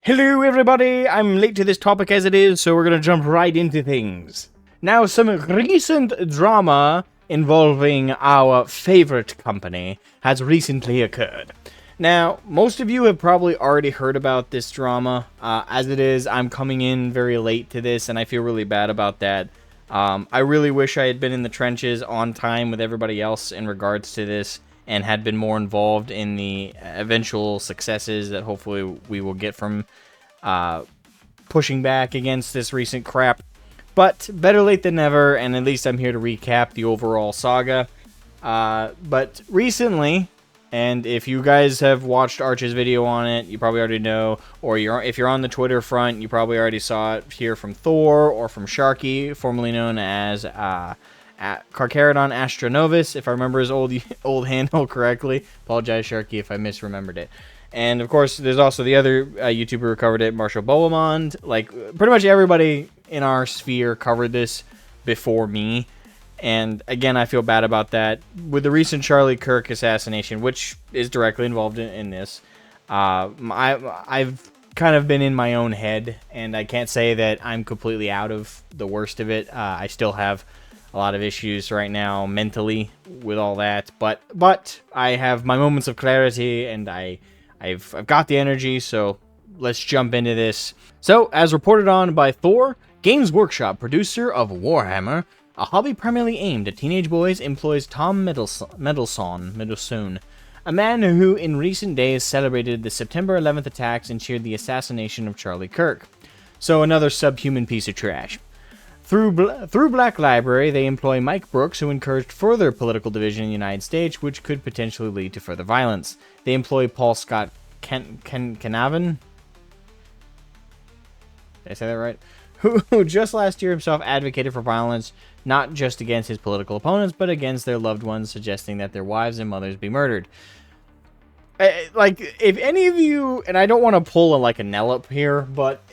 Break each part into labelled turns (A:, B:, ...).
A: Hello everybody, I'm late to this topic as it is, so we're gonna jump right into things. Now, some recent drama involving our favorite company has recently occurred. Now, most of you have probably already heard about this drama. As it is, I'm coming in very late to this, and I feel really bad about that. I really wish I had been in the trenches on time with everybody else in regards to this, and had been more involved in the eventual successes that hopefully we will get from pushing back against this recent crap. But better late than never, and at least I'm here to recap the overall saga. But recently, and if you guys have watched Arch's video on it, you probably already know, or if you're on the Twitter front, you probably already saw it here from Thor, or from Sharky, formerly known as Carcharodon Astronovis, if I remember his old handle correctly. Apologize, Sharky, if I misremembered it. And of course, there's also the other YouTuber who covered it, Marshall Boamond. Like, pretty much everybody in our sphere covered this before me. And again, I feel bad about that. With the recent Charlie Kirk assassination, which is directly involved in this, I've kind of been in my own head, and I can't say that I'm completely out of the worst of it. I still have a lot of issues right now mentally with all that, but I have my moments of clarity, and I've got the energy, so let's jump into this. So, as reported on by Thor, Games Workshop, producer of Warhammer, a hobby primarily aimed at teenage boys, employs Tom Middleson, a man who in recent days celebrated the September 11th attacks and cheered the assassination of Charlie Kirk. So another subhuman piece of trash. Through Black Library, they employ Mike Brooks, who encouraged further political division in the United States, which could potentially lead to further violence. They employ Paul Scott Canavan. Did I say that right? Who just last year himself advocated for violence, not just against his political opponents, but against their loved ones, suggesting that their wives and mothers be murdered. Like, if any of you, and I don't want to pull a Nellop here, but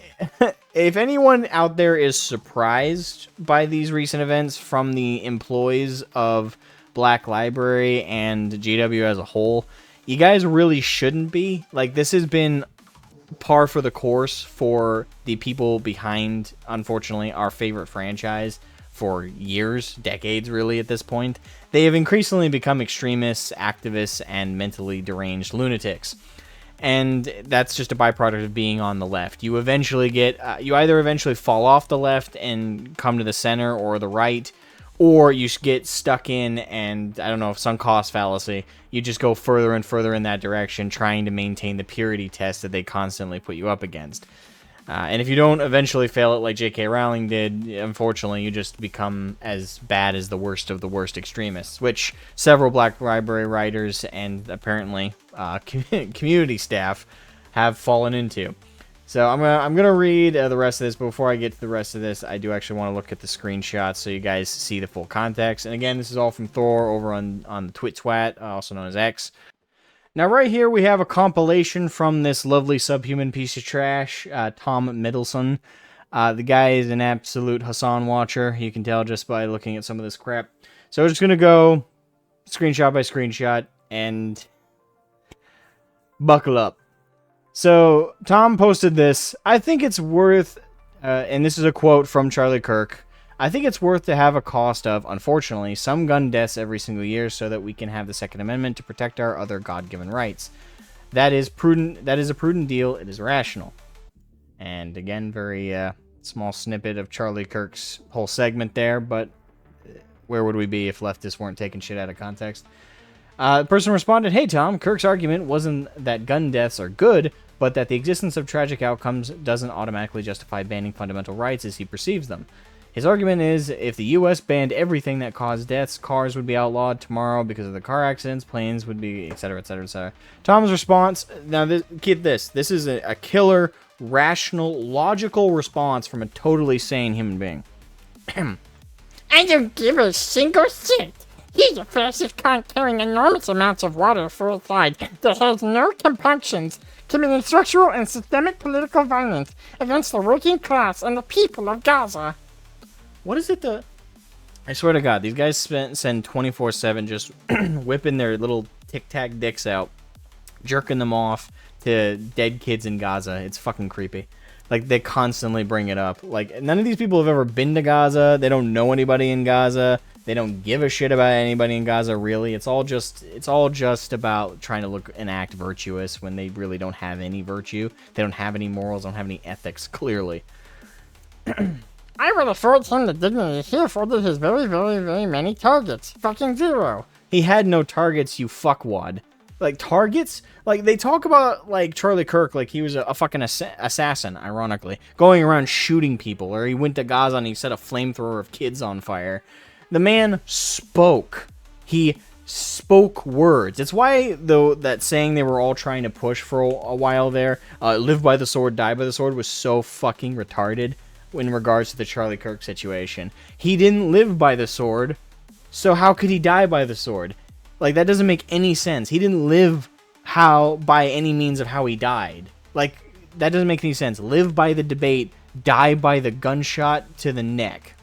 A: if anyone out there is surprised by these recent events from the employees of Black Library and GW as a whole, you guys really shouldn't be. Like, this has been par for the course for the people behind, unfortunately, our favorite franchise for years, decades really at this point. They have increasingly become extremists, activists, and mentally deranged lunatics. And that's just a byproduct of being on the left. You eventually get, you either eventually fall off the left and come to the center or the right, or you get stuck in, and I don't know, sunk cost fallacy. You just go further and further in that direction, trying to maintain the purity test that they constantly put you up against. And if you don't eventually fail it like J.K. Rowling did, unfortunately, you just become as bad as the worst of the worst extremists, which several Black Library writers and apparently community staff have fallen into. So I'm gonna read the rest of this, but before I get to the rest of this, I do actually want to look at the screenshots so you guys see the full context. And again, this is all from Thor over on the TwitTwat, also known as X. Now, right here, we have a compilation from this lovely subhuman piece of trash, Tom Middleson. The guy is an absolute Hassan watcher. You can tell just by looking at some of this crap. So we're just going to go screenshot by screenshot and buckle up. So, Tom posted this. I think it's worth, and this is a quote from Charlie Kirk, I think it's worth to have a cost of, unfortunately, some gun deaths every single year so that we can have the Second Amendment to protect our other God-given rights. That is prudent. That is a prudent deal. It is rational. And again, very small snippet of Charlie Kirk's whole segment there, but where would we be if leftists weren't taking shit out of context? The person responded, "Hey Tom, Kirk's argument wasn't that gun deaths are good, but that the existence of tragic outcomes doesn't automatically justify banning fundamental rights as he perceives them. His argument is, if the U.S. banned everything that caused deaths, cars would be outlawed tomorrow because of the car accidents, planes would be, etc., etc., etc." Tom's response, now get this. This is a killer, rational, logical response from a totally sane human being.
B: I don't give a single shit. He's a fascist cunt carrying enormous amounts of water for a side that has no compunctions, committing structural and systemic political violence against the working class and the people of Gaza.
A: What is it I swear to God, these guys send 24/7 just whipping their little tic-tac dicks out, jerking them off, to dead kids in Gaza. It's fucking creepy. Like, they constantly bring it up. Like, none of these people have ever been to Gaza. They don't know anybody in Gaza. They don't give a shit about anybody in Gaza, really. It's all just about trying to look and act virtuous when they really don't have any virtue. They don't have any morals, don't have any ethics, clearly.
B: I would afford him the dignity he afforded his very, very, very many targets. Fucking 0.
A: He had no targets, you fuckwad. Like, targets? Like, they talk about, like, Charlie Kirk like he was a fucking assassin, ironically. Going around shooting people, or he went to Gaza and he set a flamethrower of kids on fire. The man spoke. He spoke words. It's why, though, that saying they were all trying to push for a while there, live by the sword, die by the sword, was so fucking retarded in regards to the Charlie Kirk situation. He didn't live by the sword, so how could he die by the sword? Like, that doesn't make any sense. He didn't live by any means of how he died. Like, that doesn't make any sense. Live by the debate, die by the gunshot to the neck.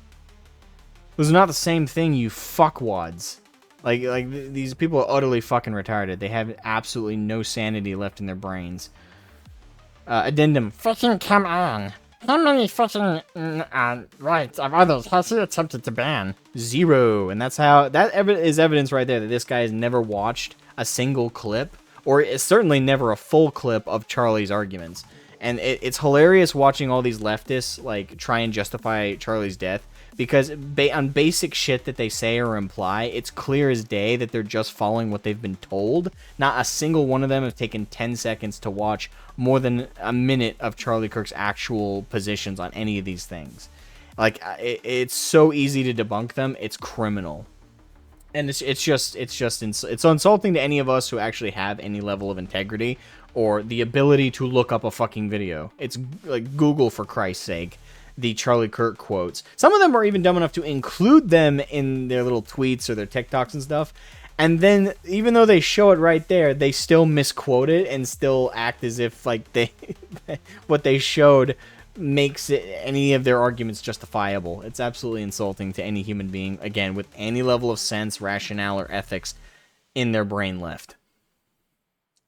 A: Those are not the same thing, you fuckwads. Like these people are utterly fucking retarded. They have absolutely no sanity left in their brains. Addendum.
B: Fucking come on. How many fucking rights of others has he attempted to ban?
A: 0. And that's how... That is evidence right there that this guy has never watched a single clip, or is certainly never a full clip of Charlie's arguments. And it's hilarious watching all these leftists, like, try and justify Charlie's death, because on basic shit that they say or imply, it's clear as day that they're just following what they've been told. Not a single one of them have taken 10 seconds to watch more than a minute of Charlie Kirk's actual positions on any of these things. Like, it's so easy to debunk them, it's criminal. And it's insulting to any of us who actually have any level of integrity or the ability to look up a fucking video. It's like Google, for Christ's sake, the Charlie Kirk quotes. Some of them are even dumb enough to include them in their little tweets or their TikToks and stuff. And then, even though they show it right there, they still misquote it and still act as if, like, they what they showed makes any of their arguments justifiable. It's absolutely insulting to any human being, again, with any level of sense, rationale, or ethics in their brain left.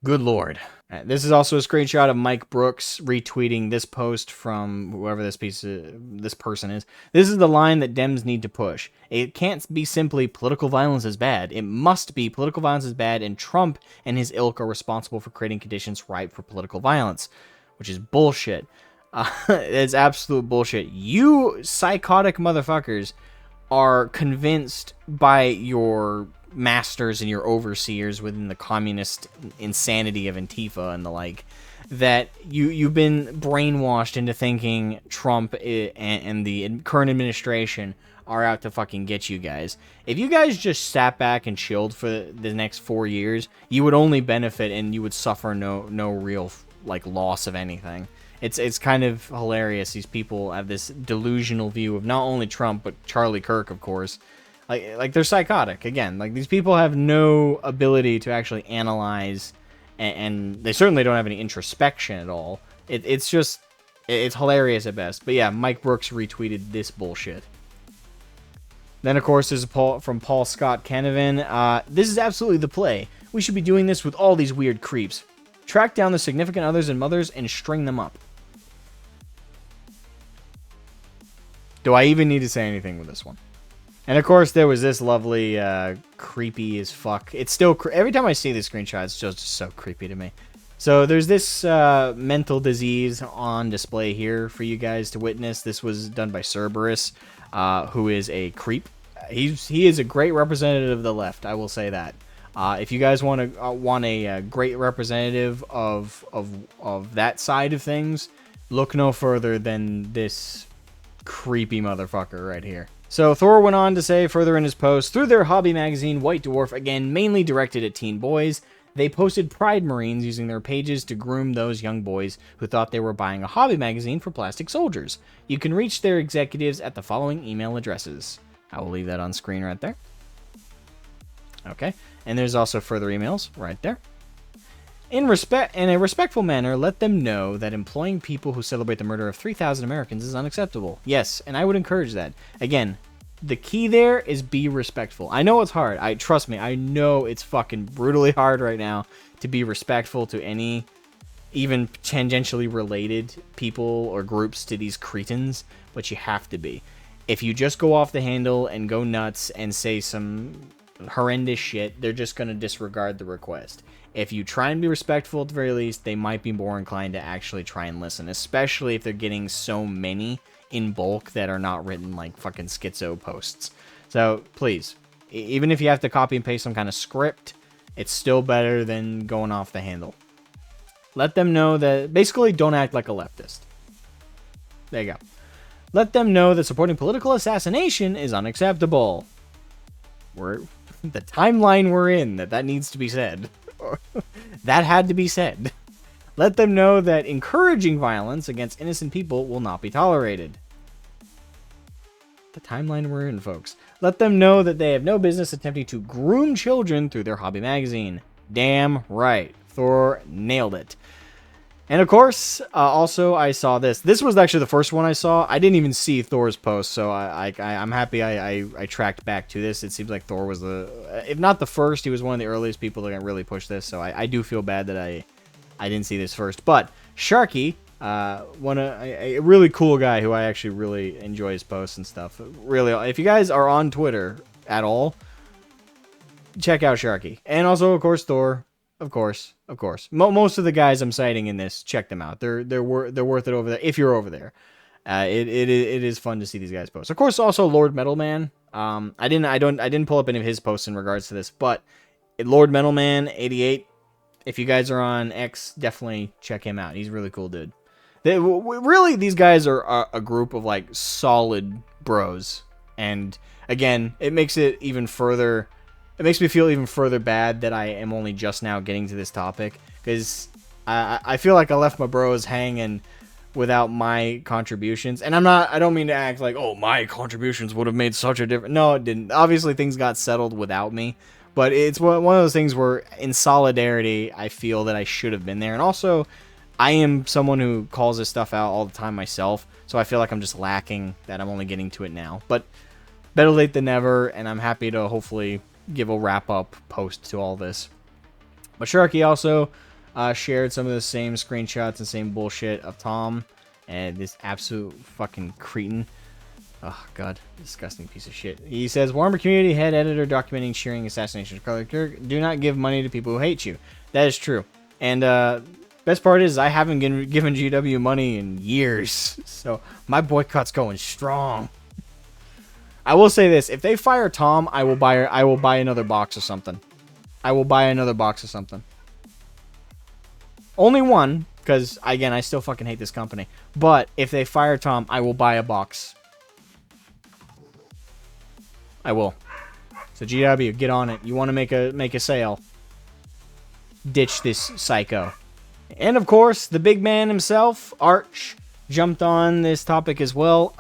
A: Good lord. This is also a screenshot of Mike Brooks retweeting this post from whoever this person is. This is the line that Dems need to push. It can't be simply political violence is bad. It must be political violence is bad, and Trump and his ilk are responsible for creating conditions ripe for political violence, which is bullshit. It's absolute bullshit. You psychotic motherfuckers are convinced by your masters and your overseers within the communist insanity of Antifa and the like, that you've been brainwashed into thinking Trump and the current administration are out to fucking get you guys. If you guys just sat back and chilled for the next 4 years, you would only benefit and you would suffer no real, like, loss of anything. It's kind of hilarious. These people have this delusional view of not only Trump, but Charlie Kirk, of course. Like they're psychotic, again. Like, these people have no ability to actually analyze, and they certainly don't have any introspection at all. It's hilarious at best. But yeah, Mike Brooks retweeted this bullshit. Then, of course, there's from Paul Scott Canavan. This is absolutely the play. We should be doing this with all these weird creeps. Track down the significant others and mothers and string them up. Do I even need to say anything with this one? And of course, there was this lovely, creepy as fuck. It's still, every time I see this screenshot, it's just so creepy to me. So there's this mental disease on display here for you guys to witness. This was done by Cerberus, who is a creep. He is a great representative of the left, I will say that. If you guys want a great representative of that side of things, look no further than this creepy motherfucker right here. So Thor went on to say further in his post, through their hobby magazine, White Dwarf, again mainly directed at teen boys, they posted Pride Marines using their pages to groom those young boys who thought they were buying a hobby magazine for plastic soldiers. You can reach their executives at the following email addresses. I will leave that on screen right there. Okay, and there's also further emails right there. In a respectful manner, let them know that employing people who celebrate the murder of 3,000 Americans is unacceptable. Yes, and I would encourage that. Again, the key there is be respectful. I know it's hard. Trust me, I know it's fucking brutally hard right now to be respectful to any even tangentially related people or groups to these cretins, but you have to be. If you just go off the handle and go nuts and say some horrendous shit, they're just going to disregard the request. If you try and be respectful at the very least, they might be more inclined to actually try and listen, especially if they're getting so many in bulk that are not written like fucking schizo posts. So please, even if you have to copy and paste some kind of script, it's still better than going off the handle. Let them know that, basically, don't act like a leftist. There you go. Let them know that supporting political assassination is unacceptable. The timeline we're in, that needs to be said. That had to be said. Let them know that encouraging violence against innocent people will not be tolerated. The timeline we're in, folks. Let them know that they have no business attempting to groom children through their hobby magazine. Damn right. Thor nailed it. And of course, also I saw this. This was actually the first one I saw. I didn't even see Thor's post, so I'm happy I tracked back to this. It seems like Thor was if not the first, he was one of the earliest people that really pushed this. So I do feel bad that I didn't see this first. But Sharky, a really cool guy who I actually really enjoy his posts and stuff. Really, if you guys are on Twitter at all, check out Sharky. And also, of course, Thor. Of course. Most of the guys I'm citing in this, check them out. They're worth it over there if you're over there. It is fun to see these guys post. Of course, also Lord Metalman. I didn't pull up any of his posts in regards to this, but Lord Metalman 88. If you guys are on X, definitely check him out. He's a really cool dude. Really, these guys are a group of like solid bros, and again, it makes it even further. It makes me feel even further bad that I am only just now getting to this topic, because I feel like I left my bros hanging without my contributions. And I don't mean to act like, oh, my contributions would have made such a difference. No, it didn't. Obviously, things got settled without me. But it's one of those things where, in solidarity, I feel that I should have been there. And also, I am someone who calls this stuff out all the time myself. So I feel like I'm just lacking that I'm only getting to it now. But better late than never, and I'm happy to hopefully give a wrap-up post to all this. But Sharky also shared some of the same screenshots and same bullshit of Tom and this absolute fucking cretin. Oh, God. Disgusting piece of shit. He says, Warhammer community head editor documenting shearing assassination of Kirk. Do not give money to people who hate you. That is true. And best part is I haven't given GW money in years. So my boycott's going strong. I will say this: if they fire Tom, I will buy another box of something. I will buy another box of something. Only one, because again, I still fucking hate this company. But if they fire Tom, I will buy a box. I will. So GW, get on it. You want to make a sale? Ditch this psycho. And of course, the big man himself, Arch, jumped on this topic as well.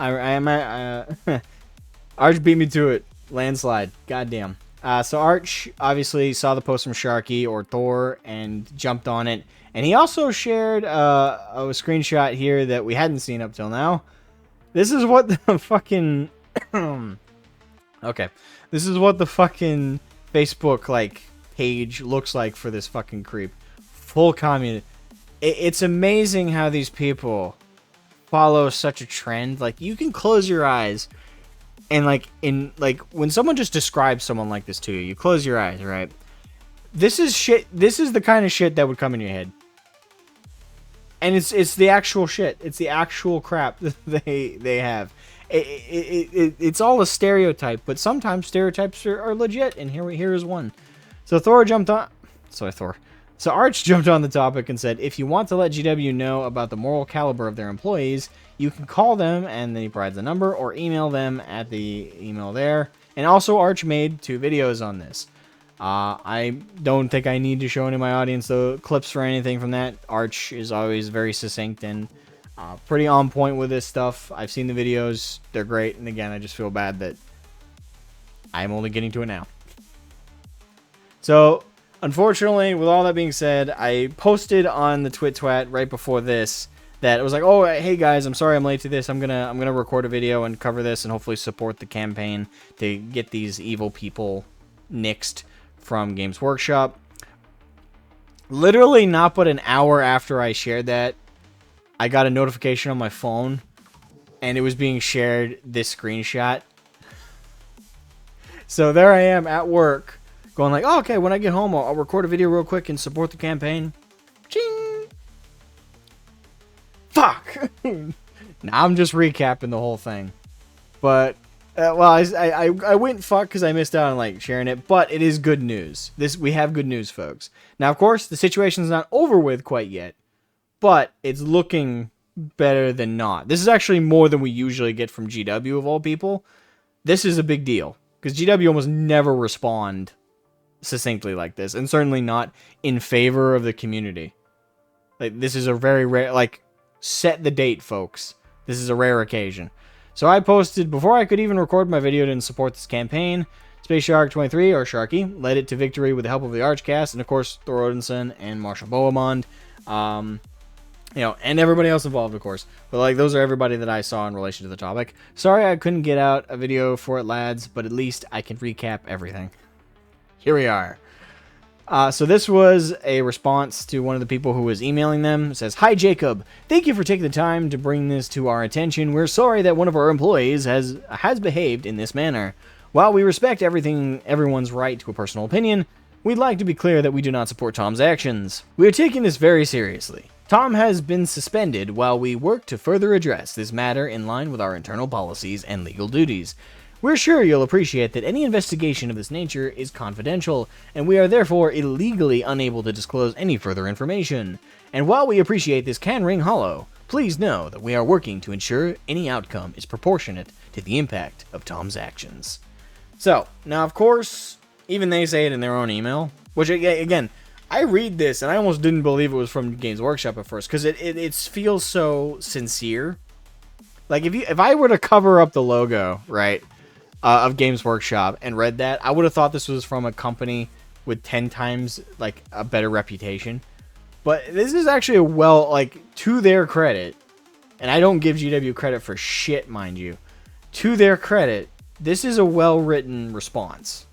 A: Arch beat me to it. Landslide. Goddamn. So Arch obviously saw the post from Sharky or Thor and jumped on it. And he also shared a screenshot here that we hadn't seen up till now. This is what the fucking... okay. This is what the fucking Facebook, like, page looks like for this fucking creep. Full communist. It's amazing how these people follow such a trend. Like, you can close your eyes... And, when someone just describes someone like this to you, you close your eyes, right? This is shit. This is the kind of shit that would come in your head. And it's the actual shit. It's the actual crap that they have. It's all a stereotype, but sometimes stereotypes are legit, and here is one. So Thor jumped on... Sorry, Thor. So Arch jumped on the topic and said, if you want to let GW know about the moral caliber of their employees, you can call them, and then he provides the number, or email them at the email there. And also, Arch made 2 videos on this. I don't think I need to show any of my audience the clips for anything from that. Arch is always very succinct and pretty on point with this stuff. I've seen the videos. They're great. And again, I just feel bad that I'm only getting to it now. So... unfortunately, with all that being said, I posted on the Twit right before this that it was like, oh, hey guys, I'm sorry I'm late to this. I'm gonna record a video and cover this and hopefully support the campaign to get these evil people nixed from Games Workshop. Literally not but an hour after I shared that, I got a notification on my phone, and it was being shared, this screenshot. So there I am at work, going like, oh, okay, when I get home, I'll record a video real quick and support the campaign. Ching! Fuck! Now I'm just recapping the whole thing. But, well, I went fuck because I missed out on, like, sharing it, but it is good news. We have good news, folks. Now, of course, the situation's not over with quite yet, but it's looking better than not. This is actually more than we usually get from GW, of all people. This is a big deal, because GW almost never respond succinctly like this, and certainly not in favor of the community. Like, this is a very rare, like, set the date, folks. This is a rare occasion. So I posted, before I could even record my video to support this campaign, Space Shark 23, or Sharky, led it to victory with the help of the Archcast, and of course, Thor Odinson and Marshall Bohemond. You know, and everybody else involved, of course. But, like, those are everybody that I saw in relation to the topic. Sorry I couldn't get out a video for it, lads, but at least I can recap everything. Here we are. So this was a response to one of the people who was emailing them. It says, "Hi Jacob, thank you for taking the time to bring this to our attention. We're sorry that one of our employees has behaved in this manner. While we respect everyone's right to a personal opinion, we'd like to be clear that we do not support Tom's actions. We are taking this very seriously. Tom has been suspended while we work to further address this matter in line with our internal policies and legal duties. We're sure you'll appreciate that any investigation of this nature is confidential, and we are therefore illegally unable to disclose any further information. And while we appreciate this can ring hollow, please know that we are working to ensure any outcome is proportionate to the impact of Tom's actions." So, now of course, even they say it in their own email, which again, I read this and I almost didn't believe it was from Games Workshop at first, because it feels so sincere. Like, if I were to cover up the logo, right, of Games Workshop and read that, I would have thought this was from a company with 10 times, like, a better reputation. But this is actually to their credit, and I don't give GW credit for shit, mind you, to their credit, this is a well-written response.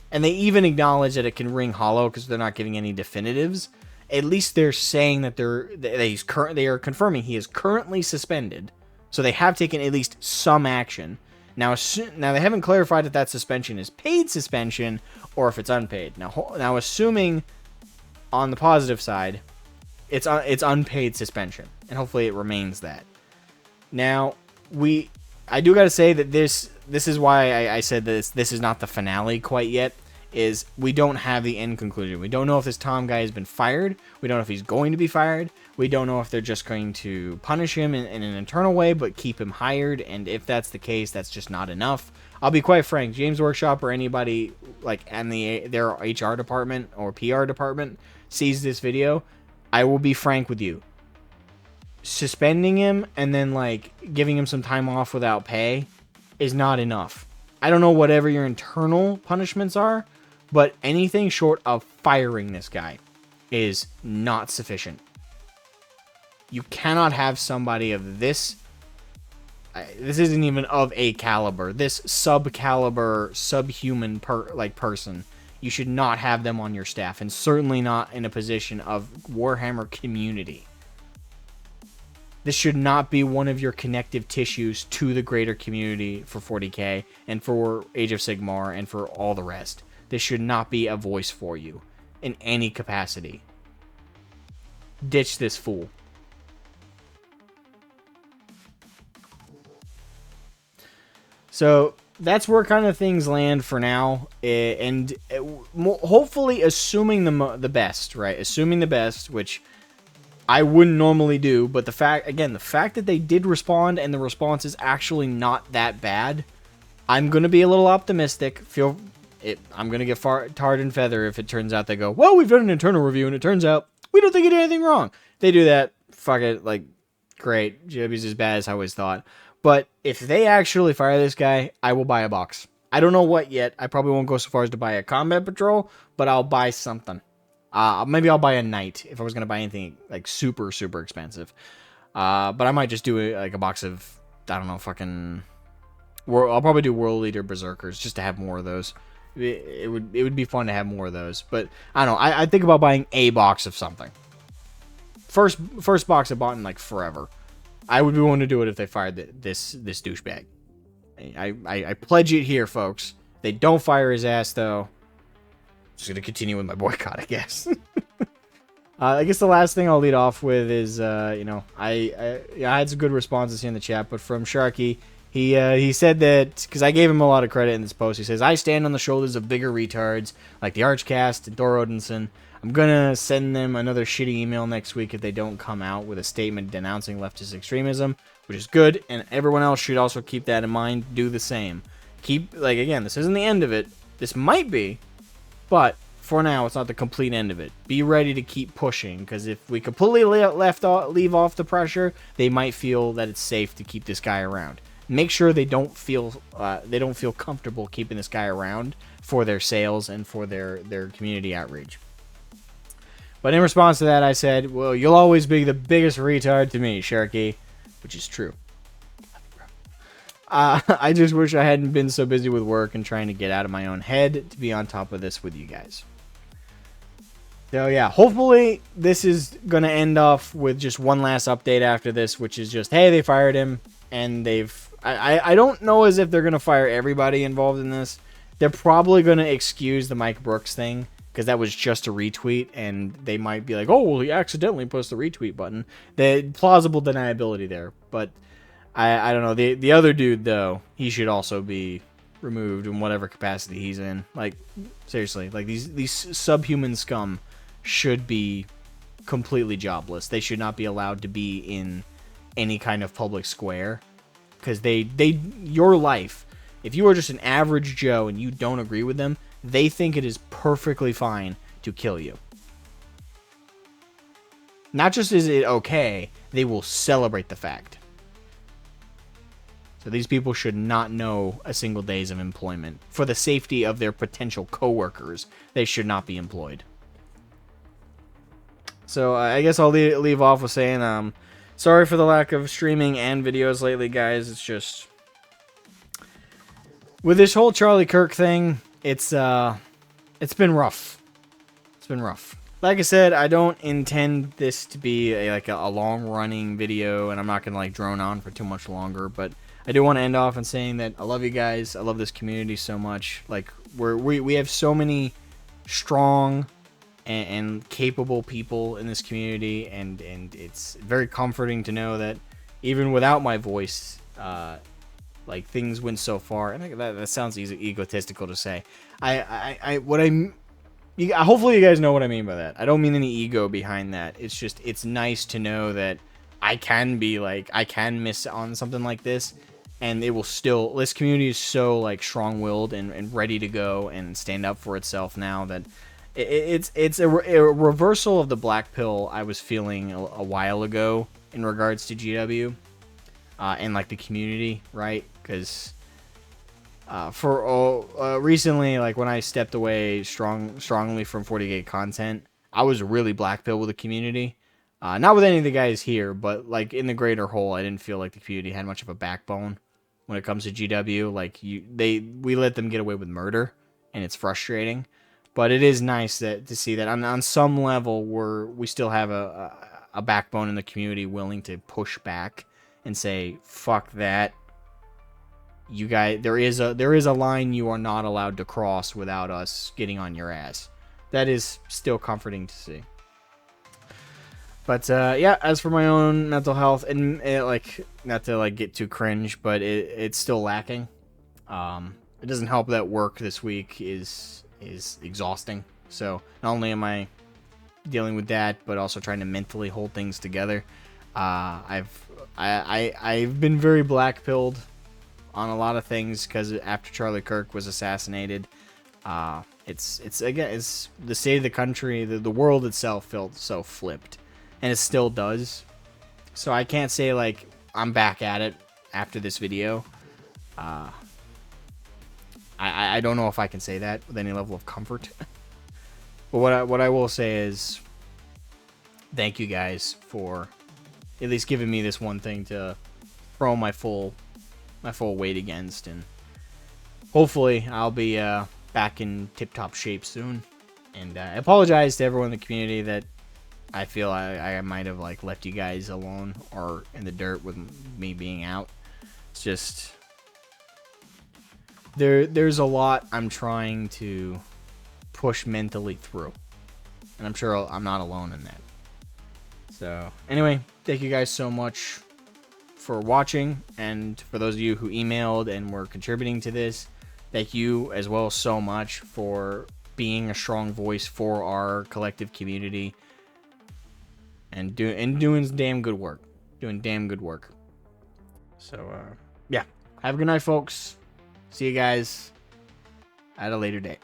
A: And they even acknowledge that it can ring hollow because they're not giving any definitives. At least they're saying that they are confirming he is currently suspended. So they have taken at least some action. Now they haven't clarified if that suspension is paid suspension or if it's unpaid. Now assuming on the positive side, it's unpaid suspension, and hopefully it remains that. Now I do gotta say that this is why I said this is not the finale quite yet. Is we don't have the end conclusion. We don't know if this Tom guy has been fired. We don't know if he's going to be fired. We don't know if they're just going to punish him in an internal way, but keep him hired. And if that's the case, that's just not enough. I'll be quite frank. Games Workshop or anybody like in their HR department or PR department sees this video, I will be frank with you. Suspending him and then like giving him some time off without pay is not enough. I don't know whatever your internal punishments are, but anything short of firing this guy is not sufficient. You cannot have somebody of this isn't even of a caliber, this sub-caliber, subhuman person. You should not have them on your staff, and certainly not in a position of Warhammer community. This should not be one of your connective tissues to the greater community for 40k and for Age of Sigmar and for all the rest. This should not be a voice for you in any capacity. Ditch this fool. So that's where kind of things land for now, and hopefully assuming the best, right? Assuming the best, which I wouldn't normally do, but the fact that they did respond and the response is actually not that bad, I'm going to be a little optimistic. I'm going to get tarred and feather if it turns out they go, well, we've done an internal review and it turns out we don't think it did anything wrong. They do that, fuck it, like, great. GW's as bad as I always thought. But if they actually fire this guy, I will buy a box. I don't know what yet. I probably won't go so far as to buy a combat patrol, but I'll buy something. Maybe I'll buy a knight if I was going to buy anything like super, super expensive. But I might just do like a box of, I don't know, I'll probably do World Leader Berserkers just to have more of those. It would be fun to have more of those. But I don't know. I think about buying a box of something. First box I bought in like forever. I would be willing to do it if they fired this douchebag. I pledge it here, folks. They don't fire his ass though. Just gonna continue with my boycott, I guess. I guess the last thing I'll lead off with is, I had some good responses here in the chat, but from Sharky, he said that, because I gave him a lot of credit in this post, he says, I stand on the shoulders of bigger retards, like the Archcast and Thor Odinson. I'm gonna send them another shitty email next week if they don't come out with a statement denouncing leftist extremism, which is good, and everyone else should also keep that in mind, do the same. Again, this isn't the end of it, this might be, but for now, it's not the complete end of it. Be ready to keep pushing, because if we completely leave off the pressure, they might feel that it's safe to keep this guy around. Make sure they don't feel comfortable keeping this guy around for their sales and for their community outreach. But in response to that, I said, well, you'll always be the biggest retard to me, Sharky, which is true. I just wish I hadn't been so busy with work and trying to get out of my own head to be on top of this with you guys. So yeah, hopefully this is going to end off with just one last update after this, which is just, hey, they fired him, and I don't know as if they're going to fire everybody involved in this. They're probably going to excuse the Mike Brooks thing, because that was just a retweet, and they might be like, oh, well, he accidentally pressed the retweet button. The plausible deniability there, but I don't know. The other dude, though, he should also be removed in whatever capacity he's in. Like, seriously, like these subhuman scum should be completely jobless. They should not be allowed to be in any kind of public square, because your life, if you are just an average Joe and you don't agree with them, they think it is perfectly fine to kill you. Not just is it okay, they will celebrate the fact. So these people should not know a single days of employment. For the safety of their potential coworkers, they should not be employed. So I guess I'll leave off with saying, sorry for the lack of streaming and videos lately, guys. It's just, with this whole Charlie Kirk thing, it's been rough. It's been rough. Like I said, I don't intend this to be a long-running video, and I'm not gonna drone on for too much longer. But I do want to end off in saying that I love you guys. I love this community so much. We have so many strong and capable people in this community, and it's very comforting to know that even without my voice, things went so far. I think that sounds egotistical to say. Hopefully you guys know what I mean by that. I don't mean any ego behind that. It's just, it's nice to know that I can miss on something like this, and it will still, this community is so strong-willed and ready to go and stand up for itself now that it's a reversal of the black pill I was feeling a while ago in regards to GW and the community, right? Because recently, when I stepped away strongly from 40K content, I was really black pill with the community. Not with any of the guys here, but in the greater whole, I didn't feel like the community had much of a backbone when it comes to GW. We let them get away with murder, and it's frustrating. But it is nice to see that on some level we still have a backbone in the community willing to push back and say, fuck that. You guys, there is a line you are not allowed to cross without us getting on your ass. That is still comforting to see. But yeah, as for my own mental health, and not to get too cringe, but it's still lacking. It doesn't help that work this week is exhausting. So not only am I dealing with that, but also trying to mentally hold things together. I've been very black-pilled on a lot of things because after Charlie Kirk was assassinated, it's the state of the country, the world itself felt so flipped, and it still does. So I can't say I'm back at it after this video. I don't know if I can say that with any level of comfort. But what I will say is, thank you guys for at least giving me this one thing to my full weight against, and hopefully I'll be back in tip-top shape soon. And I apologize to everyone in the community that I feel I might have like left you guys alone or in the dirt with me being out. It's just there's a lot I'm trying to push mentally through, and I'm sure I'm not alone in that. So anyway, thank you guys so much for watching, and for those of you who emailed and were contributing to this, thank you as well so much for being a strong voice for our collective community and doing damn good work. Doing damn good work. So yeah, have a good night, folks. See you guys at a later date.